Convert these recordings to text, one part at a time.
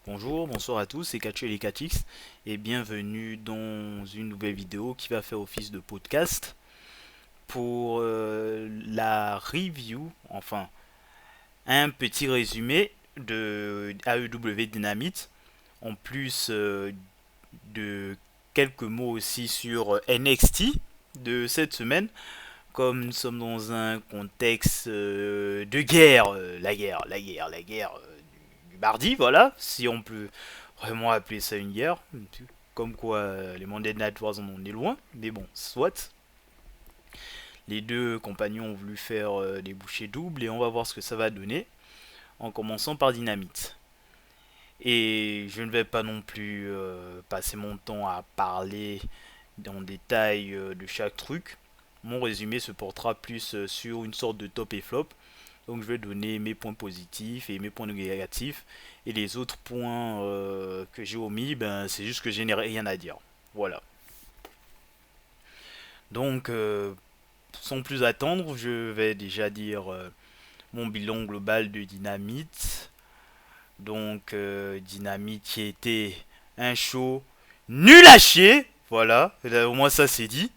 Bonjour, bonsoir à tous, c'est Kachu et les Katix et bienvenue dans une nouvelle vidéo qui va faire office de podcast pour la review, enfin un petit résumé de AEW Dynamite en plus de quelques mots aussi sur NXT de cette semaine. Comme nous sommes dans un contexte de guerre, la guerre du mardi, voilà, si on peut vraiment appeler ça une guerre. Comme quoi les Monday Night Wars en est loin, mais bon, soit. Les deux compagnons ont voulu faire des bouchées doubles et on va voir ce que ça va donner en commençant par Dynamite. Et je ne vais pas non plus passer mon temps à parler en détail de chaque truc. Mon résumé se portera plus sur une sorte de top et flop. Donc je vais donner mes points positifs et mes points négatifs. Et les autres points que j'ai omis, ben, c'est juste que je n'ai rien à dire. Voilà. Donc, sans plus attendre, je vais déjà dire mon bilan global de Dynamite. Donc, Dynamite qui était un show nul à chier. Voilà, là, au moins ça c'est dit.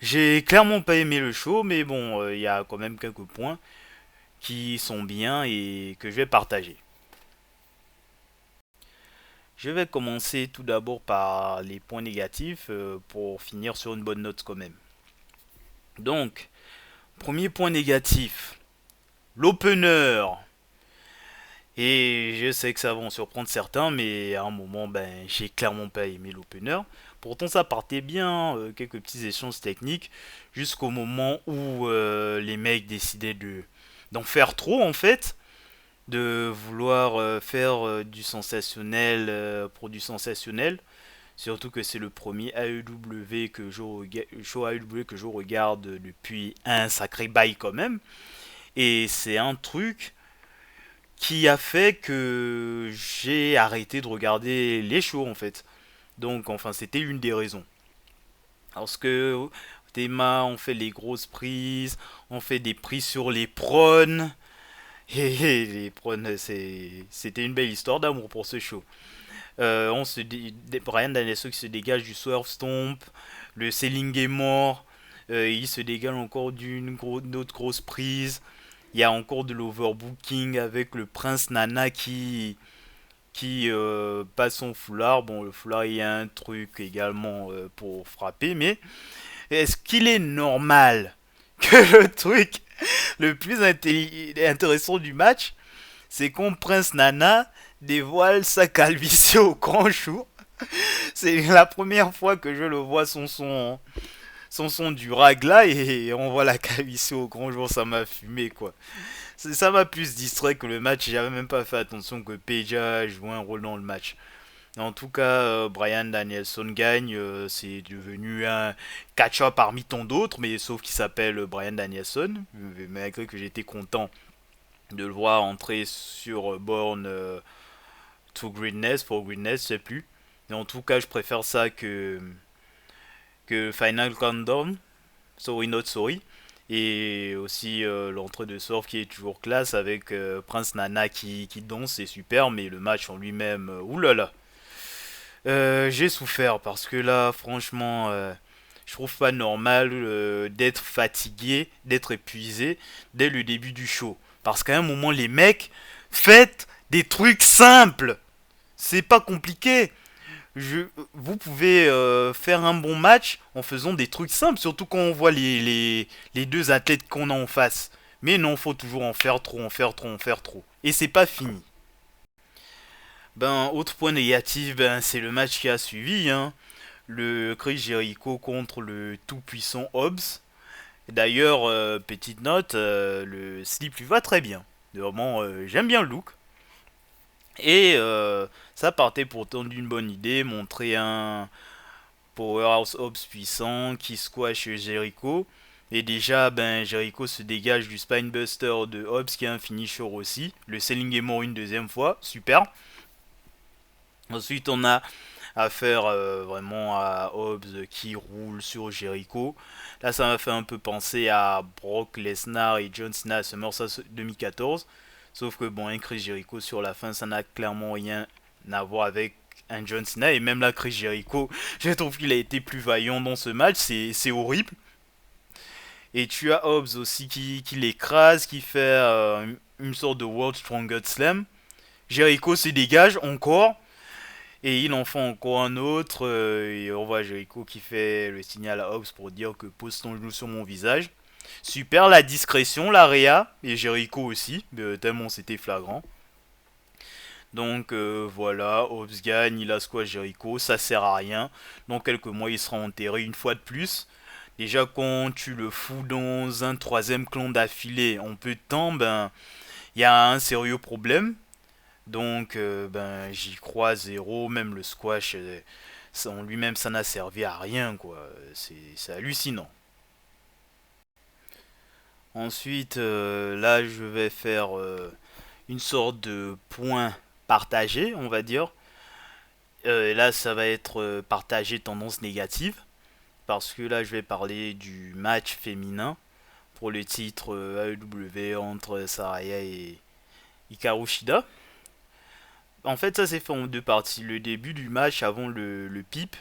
J'ai clairement pas aimé le show, mais bon, il y a quand même quelques points qui sont bien et que je vais partager. Je vais commencer tout d'abord par les points négatifs pour finir sur une bonne note quand même. Donc, premier point négatif, l'opener. Et je sais que ça va en surprendre certains, mais à un moment, ben, j'ai clairement pas aimé l'opener. Pourtant, ça partait bien, quelques petits échanges techniques, jusqu'au moment où les mecs décidaient d'en faire trop en fait, de vouloir faire du sensationnel pour du sensationnel. Surtout que c'est le premier AEW show AEW que je regarde depuis un sacré bail quand même. Et c'est un truc qui a fait que j'ai arrêté de regarder les shows en fait. Donc enfin c'était une des raisons. Parce que au Théma, on fait les grosses prises, on fait des prises sur les prônes. Et les prônes, c'était une belle histoire d'amour pour ce show. Brian Danielson qui se dégage du Swerve Stomp, le Selling est mort, il se dégage encore d'une autre grosse prise. Il y a encore de l'overbooking avec le prince Nana qui passe son foulard. Bon, le foulard, il y a un truc également pour frapper, mais est-ce qu'il est normal que le truc le plus intéressant du match, c'est quand Prince Nana dévoile sa calvitie au grand jour? C'est la première fois que je le vois son du ragla et on voit la calvitie au grand jour, ça m'a fumé quoi. Ça m'a plus distrait que le match, j'avais même pas fait attention que Peja jouait un rôle dans le match. En tout cas, Brian Danielson gagne, c'est devenu un catch-up parmi tant d'autres, mais sauf qu'il s'appelle Brian Danielson, malgré que j'étais content de le voir entrer sur Born to Greatness, for Greatness, je sais plus. Mais en tout cas, je préfère ça que Final Countdown, Sorry Not Sorry. Et aussi l'entrée de Sorf qui est toujours classe avec Prince Nana qui danse, c'est super, mais le match en lui-même, oulala. J'ai souffert parce que là, franchement, je trouve pas normal d'être fatigué, d'être épuisé dès le début du show. Parce qu'à un moment, les mecs, faites des trucs simples. C'est pas compliqué. Vous pouvez faire un bon match en faisant des trucs simples, surtout quand on voit les deux athlètes qu'on a en face. Mais non, faut toujours en faire trop, en faire trop, en faire trop. Et c'est pas fini. Ben, autre point négatif, ben, c'est le match qui a suivi, hein. Le Chris Jericho contre le tout-puissant Hobbs. D'ailleurs, petite note, le slip lui va très bien. Vraiment, j'aime bien le look. Et ça partait pourtant d'une bonne idée, montrer un Powerhouse Hobbs puissant qui squash Jericho. Et déjà, ben, Jericho se dégage du Spinebuster de Hobbs qui est un finisher aussi. Le Selling est mort une deuxième fois, super. Ensuite, on a affaire vraiment à Hobbs qui roule sur Jericho. Là, ça m'a fait un peu penser à Brock Lesnar et John Cena à SummerSlam 2014. Sauf que bon, un Chris Jericho sur la fin, ça n'a clairement rien à voir avec un John Cena. Et même là, Chris Jericho, je trouve qu'il a été plus vaillant dans ce match. C'est horrible. Et tu as Hobbs aussi qui l'écrase, qui fait une sorte de World Strongest Slam. Jericho se dégage encore. Et il en fait encore un autre. Et on voit Jericho qui fait le signal à Hobbs pour dire que pose ton genou sur mon visage. Super la discrétion, la réa. Et Jericho aussi. Tellement c'était flagrant. Donc voilà, Hobbs gagne, il a squash Jericho, ça sert à rien. Dans quelques mois, il sera enterré une fois de plus. Déjà, quand tu le fous dans un troisième clan d'affilée en peu de temps, ben, il y a un sérieux problème. Donc, ben, j'y crois zéro. Même le squash, en lui-même, ça n'a servi à rien, quoi. C'est hallucinant. Ensuite, là, je vais faire une sorte de point partagé, on va dire. Là, ça va être partagé tendance négative. Parce que là, je vais parler du match féminin pour le titre AEW entre Saraya et Hikaru Shida. En fait, ça s'est fait en deux parties. Le début du match avant le pip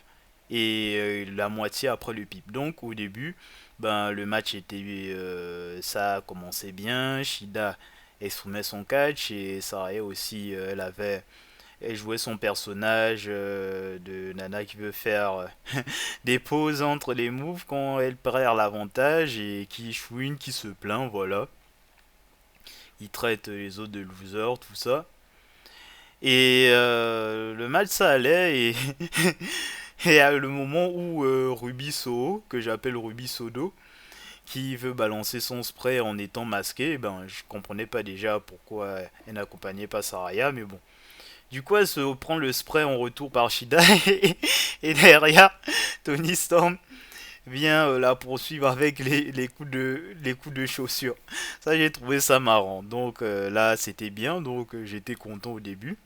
et la moitié après le pip. Donc, au début, ben, le match était. Ça a commencé bien. Shida exprimait son catch et Saraya aussi, elle jouait son personnage de Nana qui veut faire des pauses entre les moves quand elle perd l'avantage et qui chouine, qui se plaint, voilà. Il traite les autres de losers, tout ça. Et le match ça allait et, et à le moment où Ruby Soho, que j'appelle Ruby Sodo, qui veut balancer son spray en étant masqué, ben je comprenais pas déjà pourquoi elle n'accompagnait pas Saraya, mais bon. Du coup, elle se prend le spray en retour par Shida et derrière, Tony Storm vient la poursuivre avec les coups de chaussure. Ça, j'ai trouvé ça marrant. Donc là, c'était bien. Donc j'étais content au début.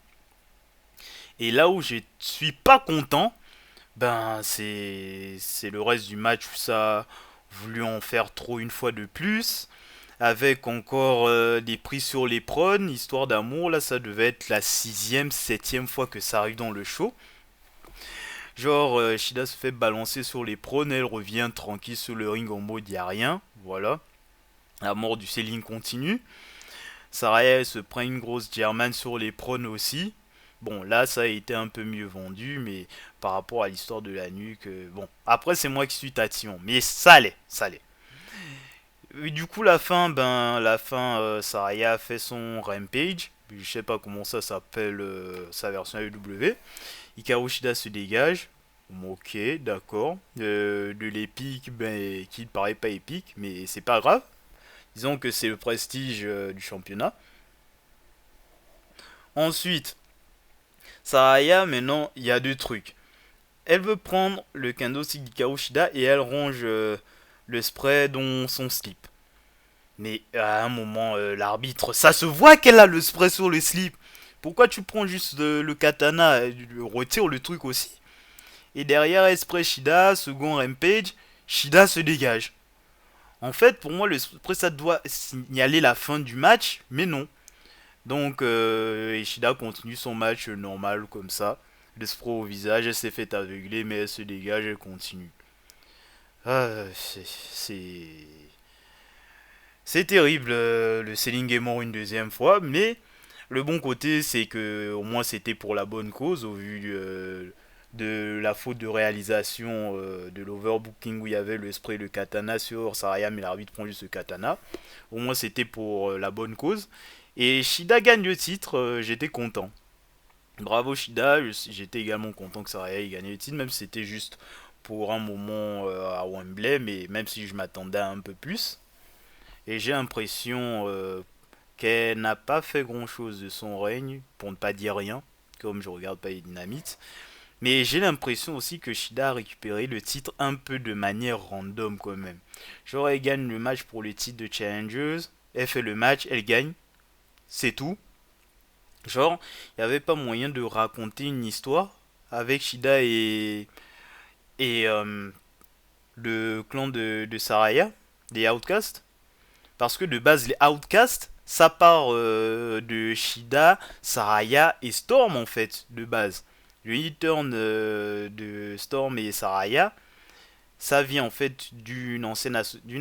Et là où je suis pas content, ben c'est le reste du match où ça a voulu en faire trop une fois de plus. Avec encore des prix sur les prônes, histoire d'amour. Là, ça devait être la sixième, septième fois que ça arrive dans le show. Genre, Shida se fait balancer sur les prônes, elle revient tranquille sur le ring en mode y a rien. Voilà. La mort du Céline continue. Saraya elle se prend une grosse German sur les prônes aussi. Bon, là, ça a été un peu mieux vendu, mais par rapport à l'histoire de la nuque, bon. Après, c'est moi qui suis tatillon, mais ça allait, ça allait. Et du coup, la fin, Saraya a fait son Rampage. Je sais pas comment ça s'appelle sa version AEW. Hikaru Shida se dégage. Bon, ok, d'accord. De l'épique, ben, qui ne paraît pas épique, mais c'est pas grave. Disons que c'est le prestige du championnat. Ensuite, Saraya, maintenant, il y a deux trucs. Elle veut prendre le kendo stick d'Hikaru Shida et elle range le spray dans son slip. Mais à un moment, l'arbitre, ça se voit qu'elle a le spray sur le slip. Pourquoi tu prends juste le katana, retire le truc aussi. Et derrière Esprit Shida, second Rampage, Shida se dégage. En fait, pour moi, le spray, ça doit signaler la fin du match, mais non. Donc, Ishida continue son match normal comme ça. Le spray au visage, elle s'est fait aveugler, mais elle se dégage, elle continue. Ah, c'est terrible, le Selling est mort une deuxième fois, mais le bon côté, c'est que au moins c'était pour la bonne cause, au vu de la faute de réalisation de l'overbooking où il y avait le spray le katana sur Saraya, mais l'arbitre prend juste le katana. Au moins c'était pour la bonne cause. Et Shida gagne le titre, j'étais content. Bravo Shida, j'étais également content que Saraya ait gagné le titre, même si c'était juste pour un moment à Wembley, mais même si je m'attendais à un peu plus. Et j'ai l'impression qu'elle n'a pas fait grand chose de son règne, pour ne pas dire rien, comme je regarde pas les dynamites. Mais j'ai l'impression aussi que Shida a récupéré le titre un peu de manière random quand même. Genre elle gagne le match pour le titre de Challengers, elle fait le match, elle gagne, c'est tout. Genre, il n'y avait pas moyen de raconter une histoire avec Shida et le clan de Saraya, des Outcasts. Parce que de base, les Outcasts, ça part de Shida, Saraya et Storm en fait, de base. Le heel turn de Storm et Saraya, ça vient en fait d'une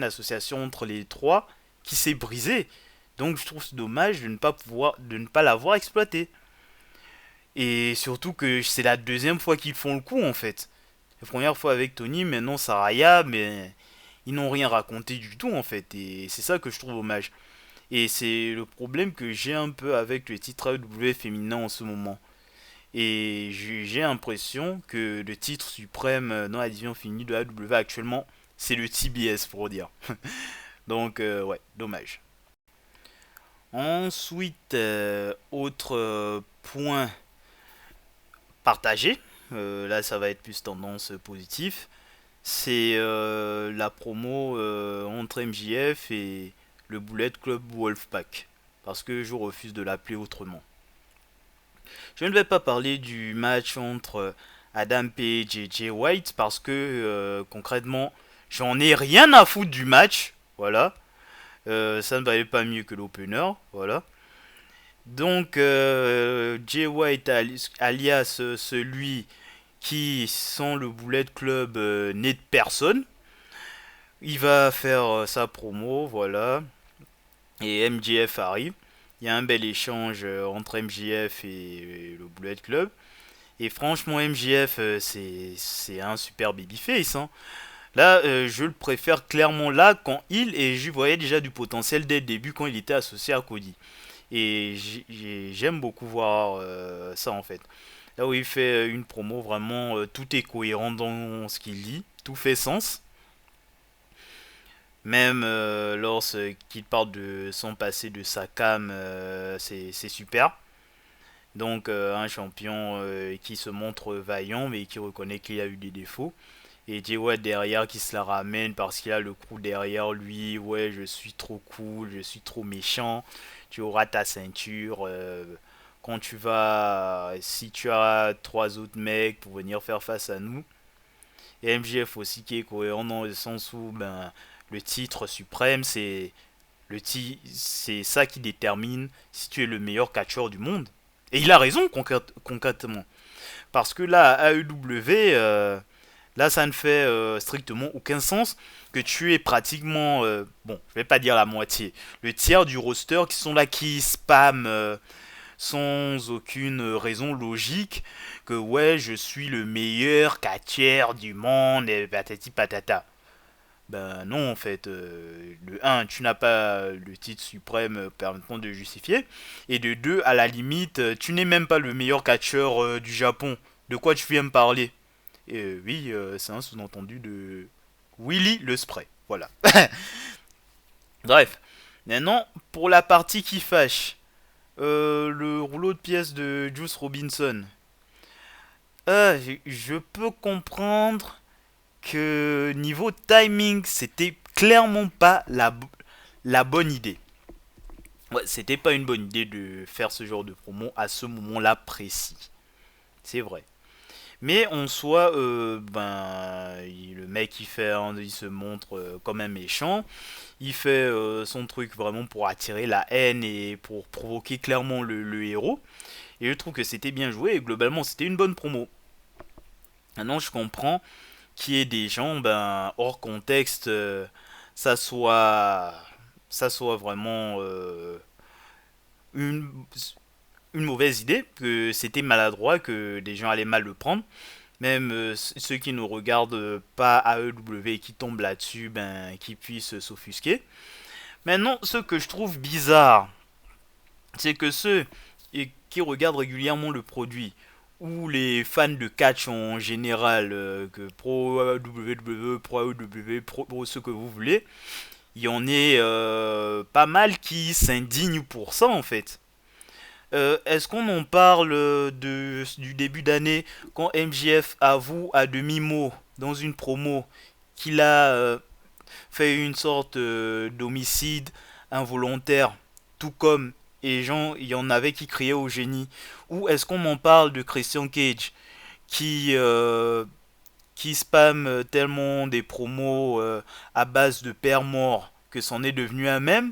association entre les trois qui s'est brisée. Donc je trouve dommage de ne pas l'avoir exploité. Et surtout que c'est la deuxième fois qu'ils font le coup en fait. La première fois avec Tony, maintenant Saraya, mais ils n'ont rien raconté du tout en fait. Et c'est ça que je trouve dommage. Et c'est le problème que j'ai un peu avec le titre AEW féminin en ce moment. Et j'ai l'impression que le titre suprême dans la division féminine de AEW actuellement, c'est le TBS pour dire. Donc ouais, dommage. Ensuite, autre point partagé, là ça va être plus tendance positive, c'est la promo entre MJF et le Bullet Club Wolfpack. Parce que je refuse de l'appeler autrement. Je ne vais pas parler du match entre Adam Page et Jay White parce que concrètement, j'en ai rien à foutre du match. Voilà. Ça ne valait pas mieux que l'opener. Voilà. Donc, Jay White, alias celui qui, sans le Bullet Club, n'est de personne. Il va faire sa promo, voilà. Et MJF arrive. Il y a un bel échange entre MJF et le Bullet Club. Et franchement, MJF, c'est un super babyface. Hein. Là, je le préfère clairement là quand et je voyais déjà du potentiel dès le début quand il était associé à Cody. Et j'aime beaucoup voir ça en fait. Là où il fait une promo, vraiment tout est cohérent dans ce qu'il dit, tout fait sens. Même lorsqu'il parle de son passé, de sa cam, c'est super. Donc un champion qui se montre vaillant mais qui reconnaît qu'il a eu des défauts. Et Jay White derrière qui se la ramène parce qu'il a le crew derrière lui. Ouais, je suis trop cool, je suis trop méchant. Tu auras ta ceinture. Quand tu vas, si tu as trois autres mecs pour venir faire face à nous. Et MJF aussi qui est cohérent dans le sens où ben, le titre suprême, c'est ça qui détermine si tu es le meilleur catcheur du monde. Et il a raison concrètement. Parce que là, à AEW, là, ça ne fait strictement aucun sens que tu aies pratiquement, bon, je vais pas dire la moitié, le tiers du roster qui sont là, qui spam sans aucune raison logique que ouais, je suis le meilleur catcheur du monde et patati patata. Ben non, en fait, de un, tu n'as pas le titre suprême permettant de justifier, et de deux, à la limite, tu n'es même pas le meilleur catcheur du Japon. De quoi tu viens me parler? Et oui, c'est un sous-entendu de Willy le spray. Voilà. Bref. Maintenant, pour la partie qui fâche, le rouleau de pièces de Juice Robinson. Je peux comprendre que niveau timing, c'était clairement pas la bonne idée. Ouais, c'était pas une bonne idée de faire ce genre de promo à ce moment-là précis. C'est vrai. Mais en soi, le mec il se montre comme un méchant. Il fait son truc vraiment pour attirer la haine et pour provoquer clairement le héros. Et je trouve que c'était bien joué et globalement c'était une bonne promo. Maintenant je comprends qu'il y ait des gens hors contexte, ça soit ça soit vraiment une, une mauvaise idée, que c'était maladroit, que des gens allaient mal le prendre. Même ceux qui ne regardent pas AEW et qui tombent là-dessus, ben, qui puissent s'offusquer. Maintenant, ce que je trouve bizarre, c'est que ceux qui regardent régulièrement le produit, ou les fans de catch en général, que pro WWE, pro AEW, pro ce que vous voulez, il y en est pas mal qui s'indignent pour ça en fait. Est-ce qu'on en parle du début d'année quand MJF avoue à demi-mot dans une promo qu'il a fait une sorte d'homicide involontaire, tout comme et gens, il y en avait qui criaient au génie. Ou est-ce qu'on m'en parle de Christian Cage qui qui spam tellement des promos à base de père mort que c'en est devenu un même?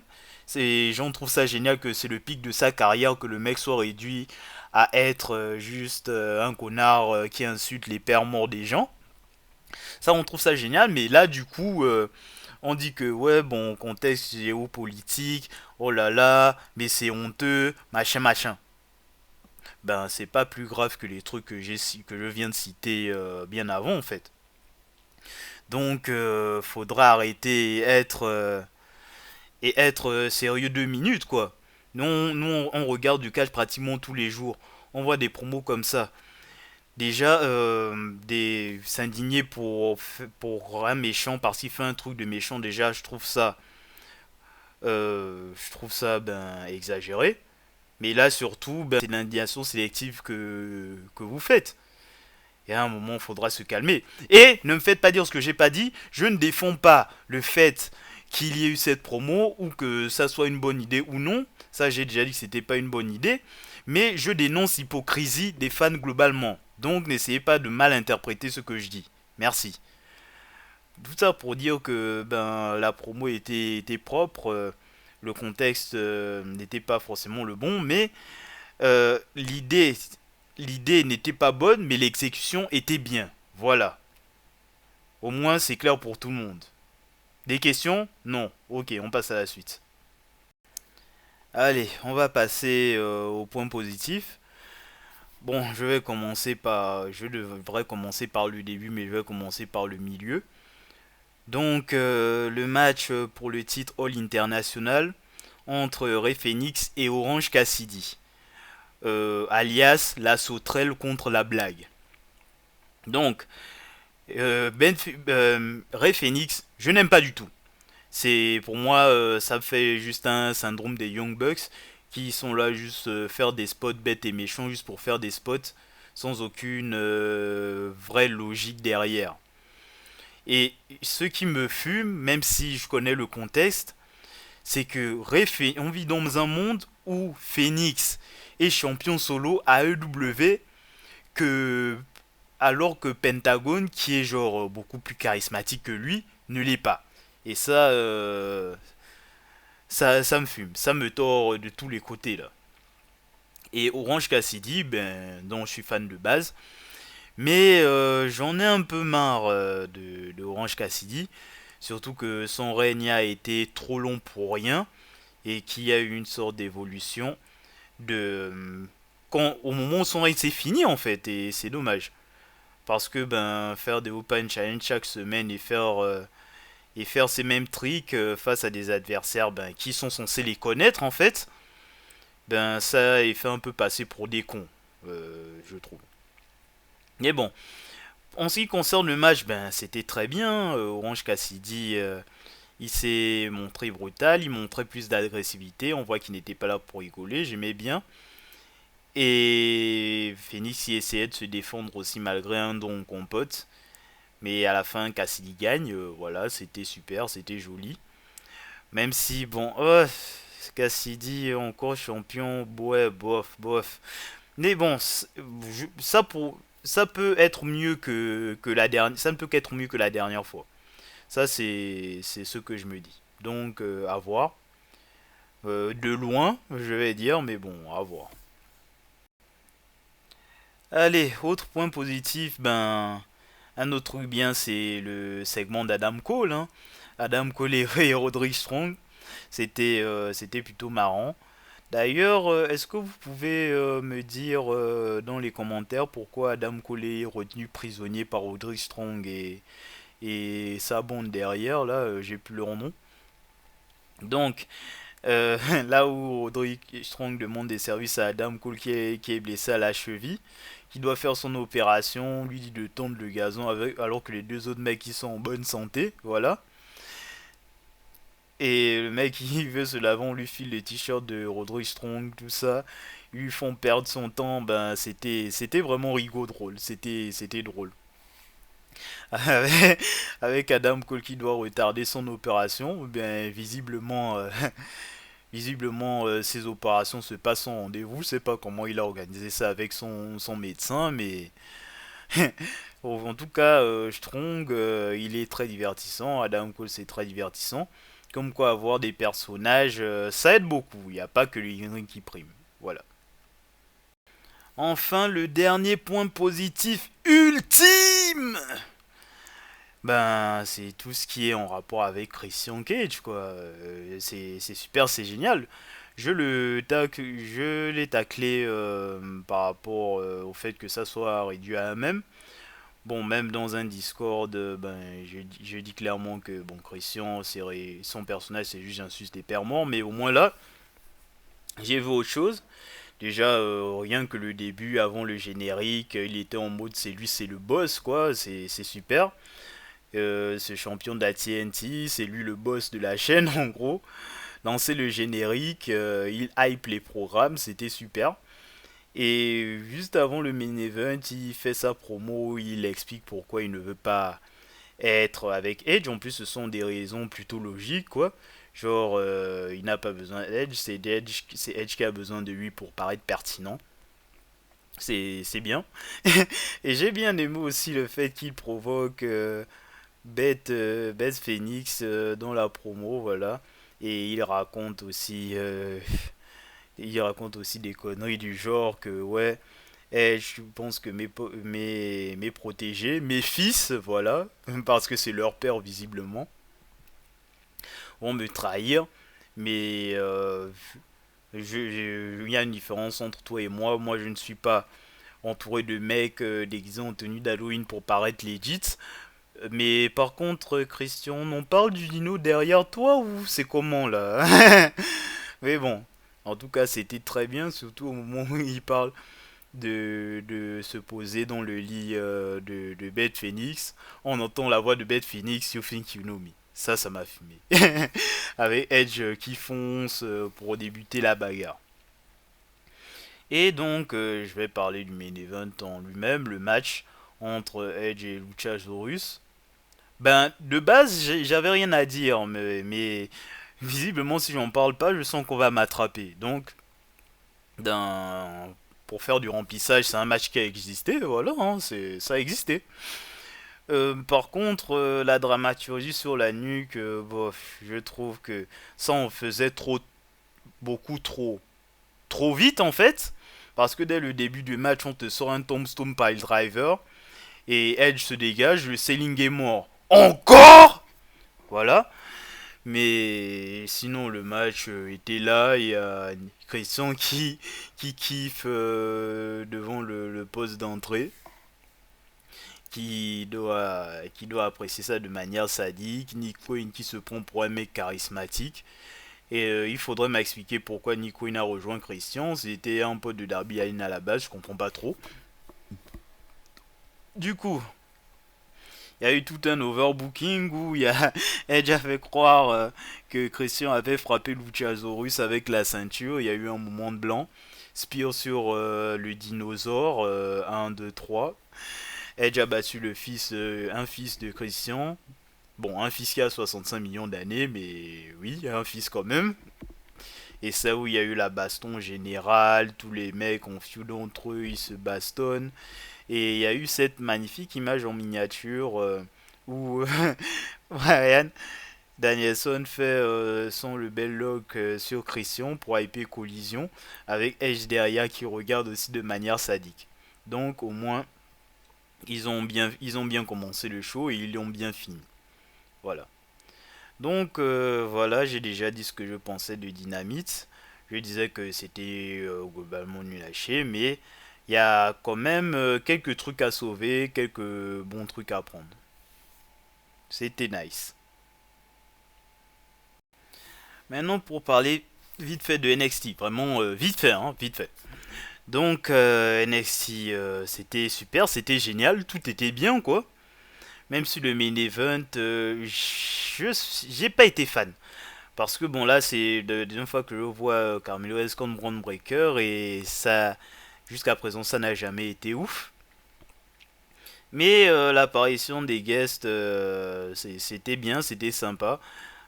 Les gens trouvent ça génial que c'est le pic de sa carrière, que le mec soit réduit à être juste un connard qui insulte les pères morts des gens. Ça, on trouve ça génial, mais là, du coup, on dit que, ouais, bon, contexte géopolitique, oh là là, mais c'est honteux, machin, machin. Ben, c'est pas plus grave que les trucs que je viens de citer bien avant, en fait. Donc, faudra arrêter et être sérieux 2 minutes, quoi. On regarde du catch pratiquement tous les jours. On voit des promos comme ça. Déjà, s'indigner pour un méchant parce qu'il fait un truc de méchant, déjà, je trouve ça ben, exagéré. Mais là, surtout, ben, c'est l'indignation sélective que vous faites. Et à un moment, il faudra se calmer. Et ne me faites pas dire ce que j'ai pas dit. Je ne défends pas le fait qu'il y ait eu cette promo ou que ça soit une bonne idée ou non. Ça, j'ai déjà dit que c'était pas une bonne idée. Mais je dénonce l'hypocrisie des fans globalement. Donc, n'essayez pas de mal interpréter ce que je dis. Merci. Tout ça pour dire que ben, la promo était propre. Le contexte n'était pas forcément le bon. Mais l'idée n'était pas bonne, mais l'exécution était bien. Voilà. Au moins, c'est clair pour tout le monde. Des questions? Non. Ok, on passe à la suite. Allez, on va passer au point positif. Bon, je devrais commencer par le début, mais je vais commencer par le milieu. Donc, le match pour le titre All International entre Ray Phoenix et Orange Cassidy, alias la sauterelle contre la blague. Donc, Ray Phoenix, je n'aime pas du tout. C'est pour moi, ça fait juste un syndrome des Young Bucks qui sont là juste faire des spots bêtes et méchants juste pour faire des spots sans aucune vraie logique derrière. Et ce qui me fume, même si je connais le contexte, c'est que on vit dans un monde où Phoenix est champion solo AEW que alors que Pentagon, qui est genre beaucoup plus charismatique que lui, ne l'est pas. Et ça me fume, ça me tord de tous les côtés là. Et Orange Cassidy, ben, dont je suis fan de base, mais j'en ai un peu marre de Orange Cassidy, surtout que son règne a été trop long pour rien et qu'il y a eu une sorte d'évolution de au moment où son règne s'est fini en fait, et c'est dommage. Parce que ben faire des Open Challenge chaque semaine et faire ces mêmes tricks face à des adversaires ben, qui sont censés les connaître en fait, ben ça est fait un peu passer pour des cons, je trouve. Mais bon, en ce qui concerne le match, ben c'était très bien. Orange Cassidy, il s'est montré brutal, il montrait plus d'agressivité. On voit qu'il n'était pas là pour rigoler, j'aimais bien. Et Phoenix y essayait de se défendre aussi malgré un don compote. Mais à la fin, Cassidy gagne. Voilà, c'était super, c'était joli. Même si, bon, Cassidy encore champion, ouais, bof, bof. Mais bon, ça peut être mieux que la dernière. Ça ne peut qu'être mieux que la dernière fois. Ça, c'est ce que je me dis. Donc, à voir. De loin, je vais dire, mais bon, à voir. Allez, autre point positif, ben, un autre truc bien, c'est le segment d'Adam Cole, hein. Adam Cole et Roderick Strong. C'était plutôt marrant. D'ailleurs, est-ce que vous pouvez me dire dans les commentaires pourquoi Adam Cole est retenu prisonnier par Roderick Strong et sa bande derrière, là, j'ai plus leur nom. Donc, là où Roderick Strong demande des services à Adam Cole qui est blessé à la cheville, qui doit faire son opération, lui dit de tondre le gazon alors que les deux autres mecs qui sont en bonne santé, voilà. Et le mec il veut se laver, on lui file les t-shirts de Roderick Strong, tout ça. Ils lui font perdre son temps, ben c'était vraiment rigolo drôle, c'était drôle. Avec, avec Adam Cole qui doit retarder son opération, ben visiblement ses opérations se passent en rendez-vous. Je sais pas comment il a organisé ça avec son médecin, mais en tout cas, Strong, il est très divertissant. Adam Cole, c'est très divertissant. Comme quoi avoir des personnages, ça aide beaucoup. Il n'y a pas que le in-ring qui prime. Voilà. Enfin, le dernier point positif ultime, ben, c'est tout ce qui est en rapport avec Christian Cage, quoi. C'est super, c'est génial. Je l'ai taclé par rapport au fait que ça soit réduit à un même. Bon, même dans un Discord, ben, je dis clairement que bon, Christian, son personnage, c'est juste un sus des pères morts, mais au moins là, j'ai vu autre chose. Déjà, rien que le début, avant le générique, il était en mode c'est lui, c'est le boss, quoi, c'est super. Ce champion de la TNT, c'est lui le boss de la chaîne, en gros. Lancer le générique, il hype les programmes, c'était super. Et juste avant le main event, il fait sa promo, il explique pourquoi il ne veut pas être avec Edge. En plus, ce sont des raisons plutôt logiques, quoi. Genre, il n'a pas besoin d'Edge, c'est Edge qui a besoin de lui pour paraître pertinent. C'est bien. Et j'ai bien aimé aussi le fait qu'il provoque Beth Phoenix dans la promo, voilà. Et il raconte aussi des conneries du genre que, ouais, je pense que mes protégés, mes fils, voilà, parce que c'est leur père visiblement, vont me trahir. Mais il y a une différence entre toi et moi. Moi, je ne suis pas entouré de mecs déguisés en tenue d'Halloween pour paraître legit. Mais par contre, Christian, on parle du dino derrière toi ou c'est comment là? Mais bon, en tout cas, c'était très bien, surtout au moment où il parle de se poser dans le lit de Beth Phoenix. On entend la voix de Beth Phoenix, You Think You Know Me. Ça m'a fumé. Avec Edge qui fonce pour débuter la bagarre. Et donc, je vais parler du main event en lui-même, le match entre Edge et Luchasaurus. Ben, de base, j'avais rien à dire, mais visiblement, si j'en parle pas, je sens qu'on va m'attraper. Donc, d'un pour faire du remplissage, c'est un match qui a existé, voilà, hein, ça a existé. Par contre, la dramaturgie sur la nuque, bof, je trouve que ça en faisait trop vite en fait. Parce que dès le début du match, on te sort un Tombstone Pile Driver et Edge se dégage, le Selling est mort. Encore. Voilà. Mais sinon, le match était là. Il y a Christian qui kiffe devant le poste d'entrée. Qui doit apprécier ça de manière sadique. Nick Wayne qui se prend pour un mec charismatique. Et il faudrait m'expliquer pourquoi Nick Wayne a rejoint Christian. C'était un pote de Darby Allin à la base, je comprends pas trop. Du coup, il y a eu tout un overbooking où il y a Edge a fait croire que Christian avait frappé Luchasaurus avec la ceinture. Il y a eu un moment de blanc. Spear sur le dinosaure, 1, 2, 3. Edge a battu un fils de Christian. Bon, un fils qui a 65 millions d'années, mais oui, un fils quand même. Et ça où il y a eu la baston générale, tous les mecs ont feud entre eux, ils se bastonnent. Et il y a eu cette magnifique image en miniature où Ryan Danielson fait son le bel lock sur Christian pour hyper collision avec Edge derrière qui regarde aussi de manière sadique. Donc au moins ils ont bien commencé le show et ils l'ont bien fini. Voilà. Donc voilà, j'ai déjà dit ce que je pensais de Dynamite. Je disais que c'était globalement nul à chier, mais il y a quand même quelques trucs à sauver, quelques bons trucs à prendre. C'était nice. Maintenant pour parler vite fait de NXT, vraiment vite fait, hein, vite fait. Donc NXT, c'était super, c'était génial, tout était bien quoi. Même si le main event, j'ai pas été fan. Parce que bon là c'est la deuxième fois que je vois Carmelo Hayes contre Braun Breaker et ça jusqu'à présent ça n'a jamais été ouf. Mais l'apparition des guests c'était bien, c'était sympa.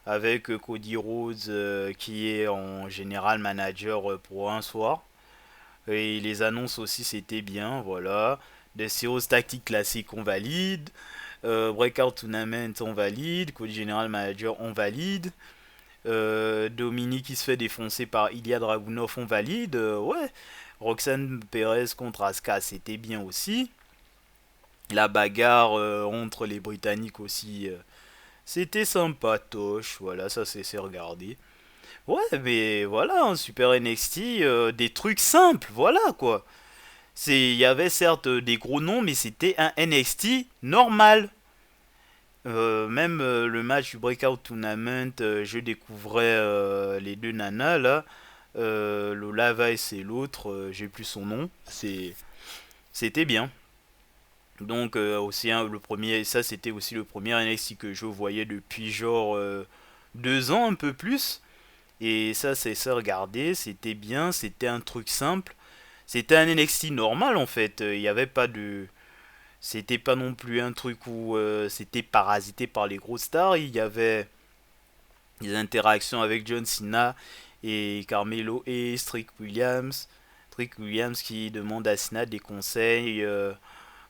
Avec Cody Rhodes qui est en général manager pour un soir. Et les annonces aussi c'était bien, voilà. Des séries tactiques classiques on valide. Breakout Tournament on valide. Cody General Manager on valide. Dominique qui se fait défoncer par Ilya Dragunov, on valide. Ouais. Roxane Perez contre Asuka, c'était bien aussi. La bagarre entre les Britanniques aussi, c'était sympatoche. Voilà, ça c'est regardé. Ouais, mais voilà, un Super NXT, des trucs simples, voilà quoi. Il y avait certes des gros noms, mais c'était un NXT normal. Même le match du Breakout Tournament, je découvrais les deux nanas là. Lola Vice et l'autre, j'ai plus son nom. C'était bien. Donc aussi le premier, ça c'était aussi le premier NXT que je voyais depuis genre 2 ans un peu plus. Et ça c'est ça regarder, c'était bien, c'était un truc simple. C'était un NXT normal en fait. Il n'y avait pas de, c'était pas non plus un truc où c'était parasité par les grosses stars. Il y avait des interactions avec John Cena et Carmelo et Strick Williams. Strick Williams qui demande à Cena des conseils.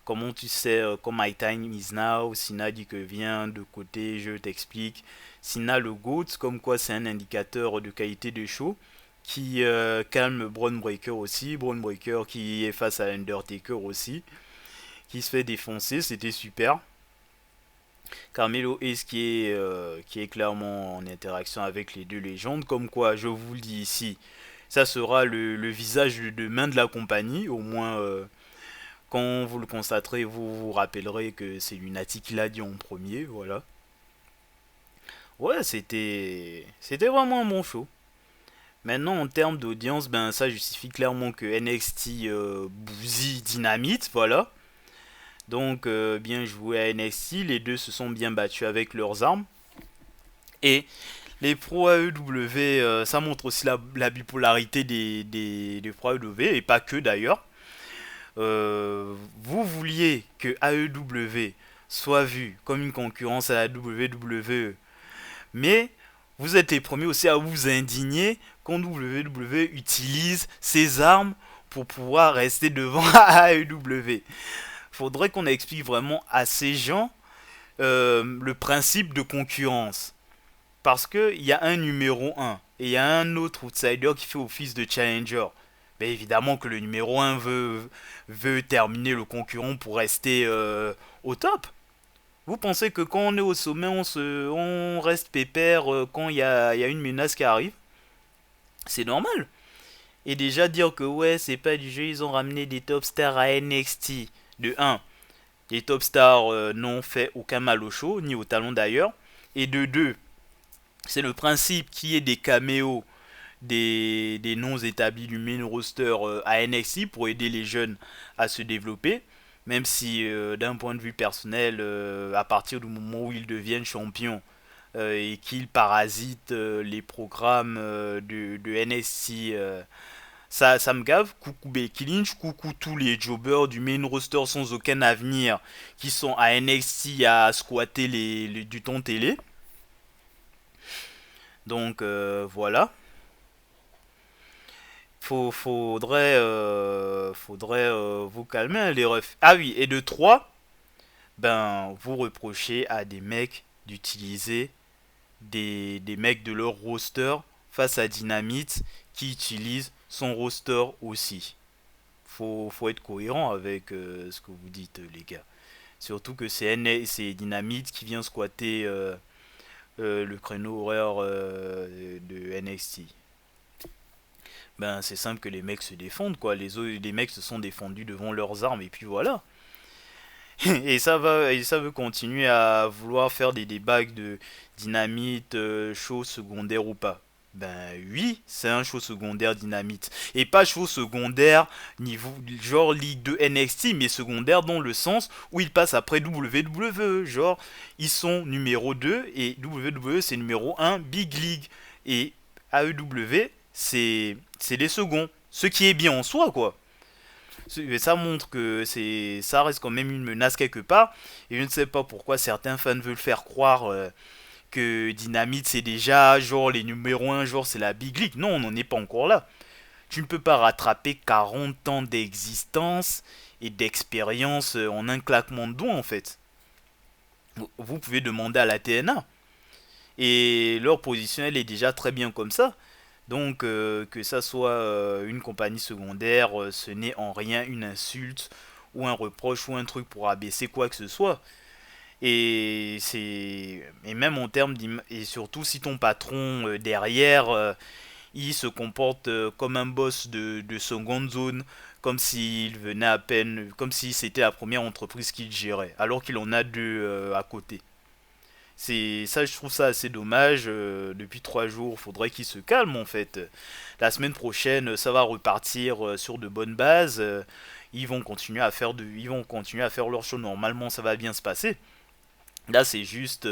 Comment tu sais quand my time is now. Cena dit que viens de côté, je t'explique. Cena le GOAT, comme quoi c'est un indicateur de qualité de show qui calme Braun Breaker aussi. Braun Breaker qui est face à Undertaker aussi, qui se fait défoncer, c'était super. Carmelo Hayes qui est clairement en interaction avec les deux légendes, comme quoi, je vous le dis ici, ça sera le visage de demain de la compagnie, au moins quand vous le constaterez, vous vous rappellerez que c'est Lunatic qui l'a dit en premier, voilà. Ouais, c'était vraiment un bon show. Maintenant, en termes d'audience, ben ça justifie clairement que NXT bousille Dynamite, voilà. Donc, bien joué à NXT, les deux se sont bien battus avec leurs armes. Et les pros AEW, ça montre aussi la bipolarité des pros AEW, et pas que d'ailleurs. Vous vouliez que AEW soit vu comme une concurrence à la WWE, mais vous êtes les premiers aussi à vous indigner quand WWE utilise ses armes pour pouvoir rester devant AEW. Faudrait qu'on explique vraiment à ces gens le principe de concurrence. Parce qu'il y a un numéro un et il y a un autre outsider qui fait office de challenger. Mais évidemment que le numéro un veut terminer le concurrent pour rester au top. Vous pensez que quand on est au sommet, on reste pépère quand il y a une menace qui arrive? C'est normal. Et déjà dire que ouais, c'est pas du jeu, ils ont ramené des top stars à NXT. De un, les top stars n'ont fait aucun mal au show, ni au talent d'ailleurs. Et de deux, c'est le principe qu'il y ait des caméos des noms établis du main roster à NXT pour aider les jeunes à se développer. Même si d'un point de vue personnel, à partir du moment où ils deviennent champions et qu'ils parasitent les programmes de NXT, ça me gave. Coucou Becky Lynch, coucou tous les jobbers du main roster sans aucun avenir qui sont à NXT à squatter du temps télé. Donc voilà. Faudrait vous calmer hein, les refs. Ah oui, et de 3 ben vous reprochez à des mecs d'utiliser des mecs de leur roster face à Dynamite qui utilise son roster aussi. Faut être cohérent avec ce que vous dites les gars. Surtout que c'est Dynamite qui vient squatter le créneau horaire de NXT. Ben c'est simple que les mecs se défendent quoi. Les mecs se sont défendus devant leurs armes et puis voilà. Et ça veut continuer à vouloir faire des débats de Dynamite, show secondaire ou pas. Ben oui, c'est un show secondaire Dynamite. Et pas show secondaire niveau genre Ligue 2 NXT, mais secondaire dans le sens où ils passent après WWE. Genre, ils sont numéro 2 et WWE c'est numéro un Big League. Et AEW c'est les seconds. Ce qui est bien en soi quoi. Ça montre que ça reste quand même une menace quelque part. Et je ne sais pas pourquoi certains fans veulent faire croire que Dynamite c'est déjà genre les numéros un genre c'est la Big League. Non, on n'en est pas encore là. Tu ne peux pas rattraper 40 ans d'existence et d'expérience en un claquement de doigts en fait. Vous pouvez demander à la TNA. Et leur positionnel est déjà très bien comme ça. Donc que ça soit une compagnie secondaire, ce n'est en rien une insulte ou un reproche ou un truc pour abaisser quoi que ce soit. Et même en termes et surtout si ton patron derrière il se comporte comme un boss de seconde zone, comme s'il venait à peine, comme si c'était la première entreprise qu'il gérait, alors qu'il en a deux à côté. C'est ça, je trouve ça assez dommage. Depuis 3 jours, faudrait qu'il se calme en fait. La semaine prochaine, ça va repartir sur de bonnes bases. Ils vont continuer à faire ils vont continuer à faire leur show normalement, ça va bien se passer. Là, c'est juste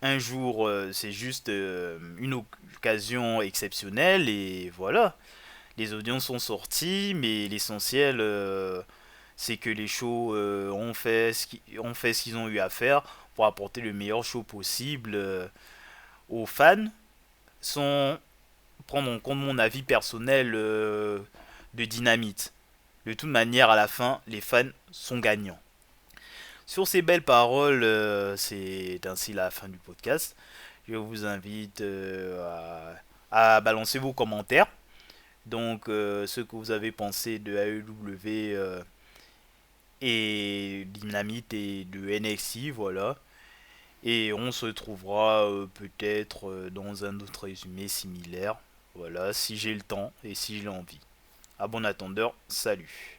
un jour, c'est juste une occasion exceptionnelle et voilà. Les audiences sont sorties, mais l'essentiel, c'est que les shows ont fait ce qu'ils ont eu à faire pour apporter le meilleur show possible aux fans, sans prendre en compte mon avis personnel de Dynamite. De toute manière, à la fin, les fans sont gagnants. Sur ces belles paroles, c'est ainsi la fin du podcast. Je vous invite à balancer vos commentaires. Donc, ce que vous avez pensé de AEW et Dynamite et de NXT, voilà. Et on se trouvera peut-être dans un autre résumé similaire. Voilà, si j'ai le temps et si j'ai l'envie. À bon attendeur, salut.